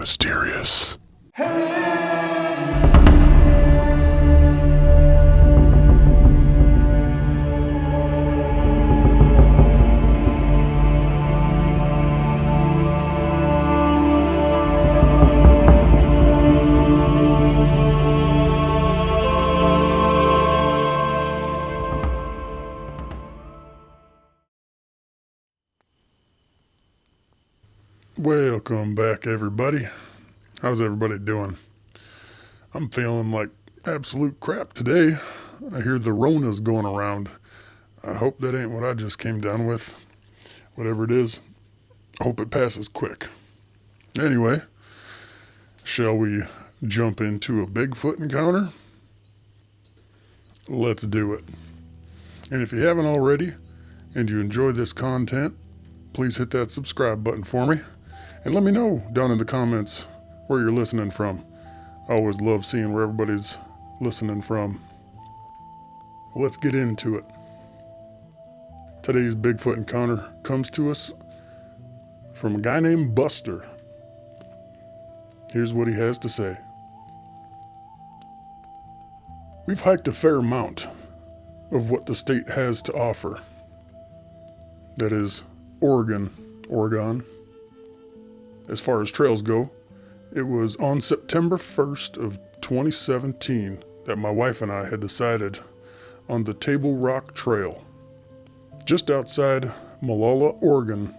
mysterious. Welcome back, everybody. How's everybody doing? I'm feeling like absolute crap today. I hear the Rona's going around. I hope that ain't what I just came down with. Whatever it is, I hope it passes quick. Anyway, shall we jump into a Bigfoot encounter? Let's do it. And if you haven't already, and you enjoy this content, please hit that subscribe button for me. And let me know down in the comments where you're listening from. I always love seeing where everybody's listening from. Let's get into it. Today's Bigfoot encounter comes to us from a guy named Buster. Here's what he has to say. We've hiked a fair amount of what the state has to offer. That is, Oregon. As far as trails go, it was on September 1st of 2017 that my wife and I had decided on the Table Rock Trail, just outside Molalla, Oregon.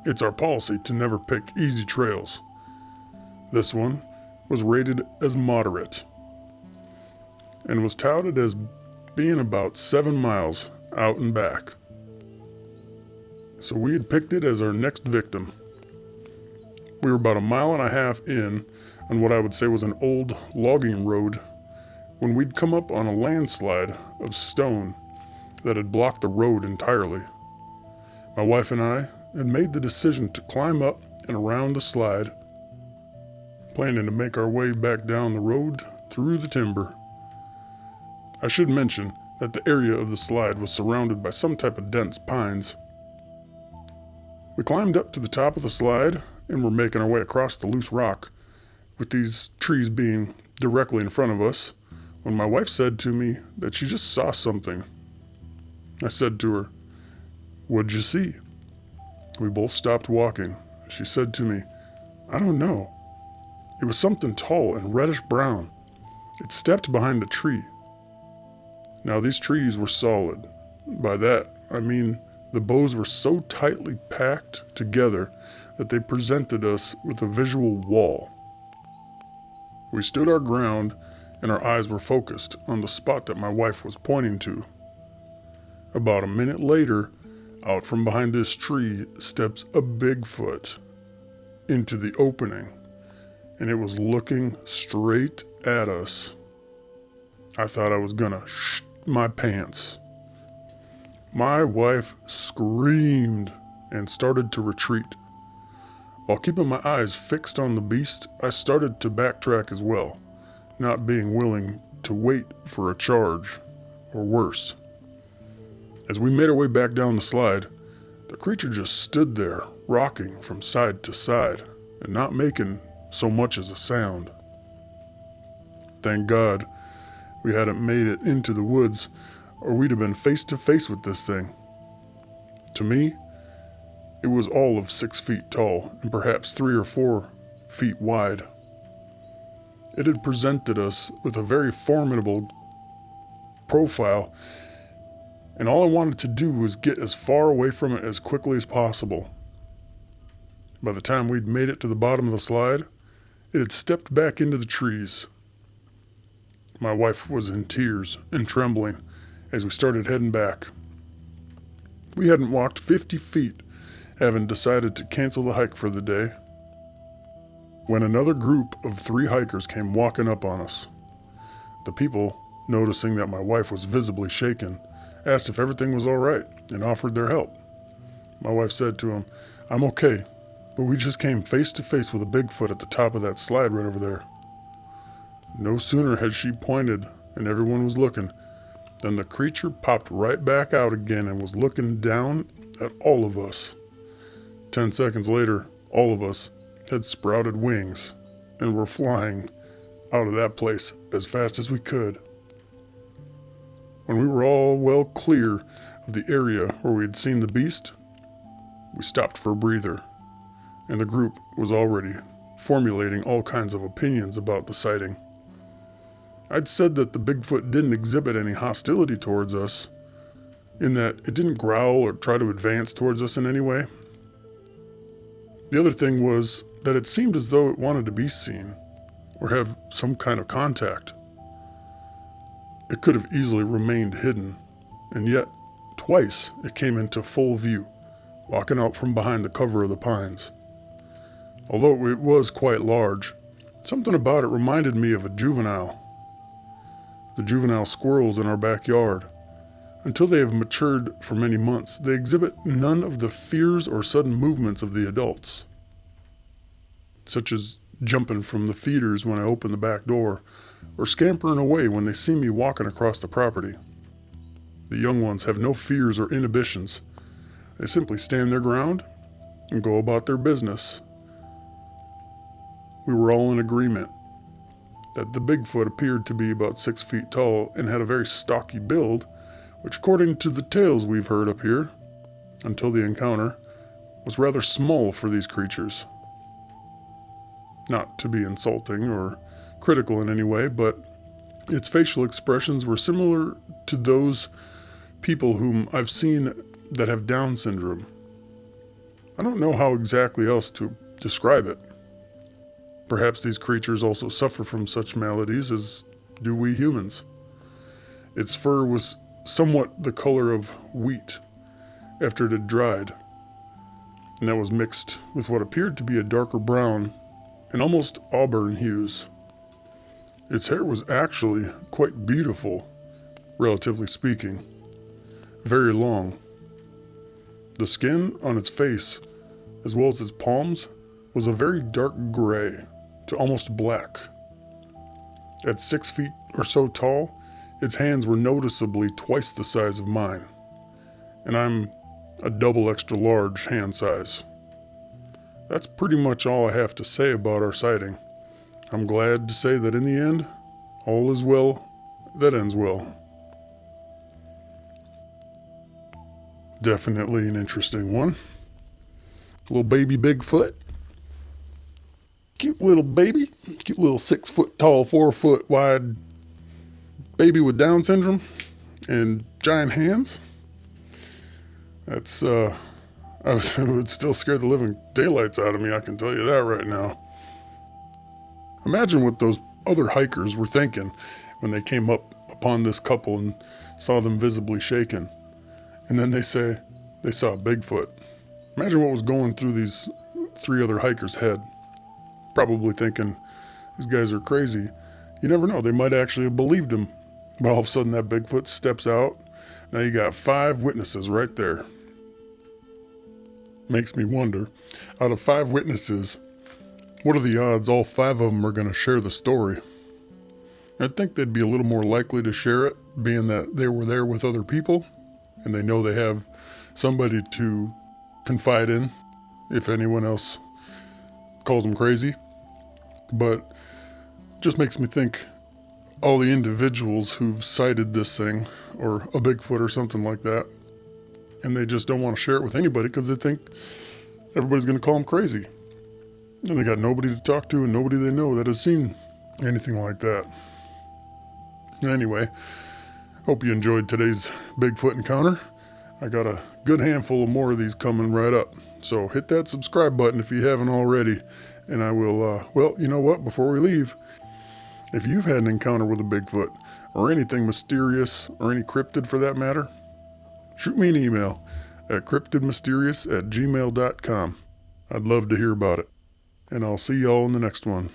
It's our policy to never pick easy trails. This one was rated as moderate and was touted as being about 7 miles out and back. So we had picked it as our next victim. We were about 1.5 miles in on what I would say was an old logging road when we'd come up on a landslide of stone that had blocked the road entirely. My wife and I had made the decision to climb up and around the slide, planning to make our way back down the road through the timber. I should mention that the area of the slide was surrounded by some type of dense pines. We climbed up to the top of the slide and were making our way across the loose rock, with these trees being directly in front of us, when my wife said to me that she just saw something. I said to her, "What'd you see?" We both stopped walking. She said to me, "I don't know. It was something tall and reddish brown. It stepped behind a tree." Now these trees were solid. By that, I mean the boughs were so tightly packed together that they presented us with a visual wall. We stood our ground and our eyes were focused on the spot that my wife was pointing to. About a minute later, out from behind this tree steps a Bigfoot into the opening, and it was looking straight at us. I thought I was gonna shit my pants. My wife screamed and started to retreat. While keeping my eyes fixed on the beast, I started to backtrack as well, not being willing to wait for a charge, or worse. As we made our way back down the slide, the creature just stood there, rocking from side to side, and not making so much as a sound. Thank God we hadn't made it into the woods, or we'd have been face to face with this thing. To me, it was all of 6 feet tall and perhaps 3 or 4 feet wide. It had presented us with a very formidable profile, and all I wanted to do was get as far away from it as quickly as possible. By the time we'd made it to the bottom of the slide, it had stepped back into the trees. My wife was in tears and trembling as we started heading back. We hadn't walked 50 feet, having decided to cancel the hike for the day, when another group of 3 hikers came walking up on us. The people, noticing that my wife was visibly shaken, asked if everything was all right and offered their help. My wife said to him, "I'm okay, but we just came face to face with a Bigfoot at the top of that slide right over there." No sooner had she pointed and everyone was looking, than the creature popped right back out again and was looking down at all of us. 10 seconds later, all of us, had sprouted wings and were flying out of that place as fast as we could. When we were all well clear of the area where we had seen the beast, we stopped for a breather, and the group was already formulating all kinds of opinions about the sighting. I'd said that the Bigfoot didn't exhibit any hostility towards us, in that it didn't growl or try to advance towards us in any way. The other thing was that it seemed as though it wanted to be seen, or have some kind of contact. It could have easily remained hidden, and yet, twice it came into full view, walking out from behind the cover of the pines. Although it was quite large, something about it reminded me of a juvenile. The juvenile squirrels in our backyard. Until they have matured for many months, they exhibit none of the fears or sudden movements of the adults, such as jumping from the feeders when I open the back door, or scampering away when they see me walking across the property. The young ones have no fears or inhibitions. They simply stand their ground and go about their business. We were all in agreement that the Bigfoot appeared to be about 6 feet tall and had a very stocky build, which, according to the tales we've heard up here, until the encounter, was rather small for these creatures. Not to be insulting or critical in any way, but its facial expressions were similar to those people whom I've seen that have Down syndrome. I don't know how exactly else to describe it. Perhaps these creatures also suffer from such maladies as do we humans. Its fur was somewhat the color of wheat after it had dried, and that was mixed with what appeared to be a darker brown and almost auburn hues. Its hair was actually quite beautiful, relatively speaking, very long. The skin on its face, as well as its palms, was a very dark gray to almost black. At 6 feet or so tall, its hands were noticeably twice the size of mine, and I'm a double extra large hand size. That's pretty much all I have to say about our sighting. I'm glad to say that in the end, all is well that ends well. Definitely an interesting one. Little baby Bigfoot. Cute little baby. Cute little 6 foot tall, 4 foot wide baby with Down syndrome and giant hands. That's, it would still scare the living daylights out of me, I can tell you that right now. Imagine what those other hikers were thinking when they came up upon this couple and saw them visibly shaken. And then they say they saw a Bigfoot. Imagine what was going through these 3 other hikers' head. Probably thinking, these guys are crazy. You never know, they might actually have believed him. But all of a sudden that Bigfoot steps out. Now you got 5 witnesses right there. Makes me wonder, out of 5 witnesses, what are the odds all 5 of them are going to share the story? I'd think they'd be a little more likely to share it, being that they were there with other people, and they know they have somebody to confide in if anyone else calls them crazy. But it just makes me think all the individuals who've sighted this thing, or a Bigfoot or something like that, and they just don't want to share it with anybody because they think everybody's going to call them crazy. And they got nobody to talk to and nobody they know that has seen anything like that. Anyway, hope you enjoyed today's Bigfoot encounter. I got a good handful of more of these coming right up. So hit that subscribe button if you haven't already. And I will, well, you know what? Before we leave, if you've had an encounter with a Bigfoot or anything mysterious or any cryptid for that matter, shoot me an email at cryptidmysterious@gmail.com. I'd love to hear about it. And I'll see y'all in the next one.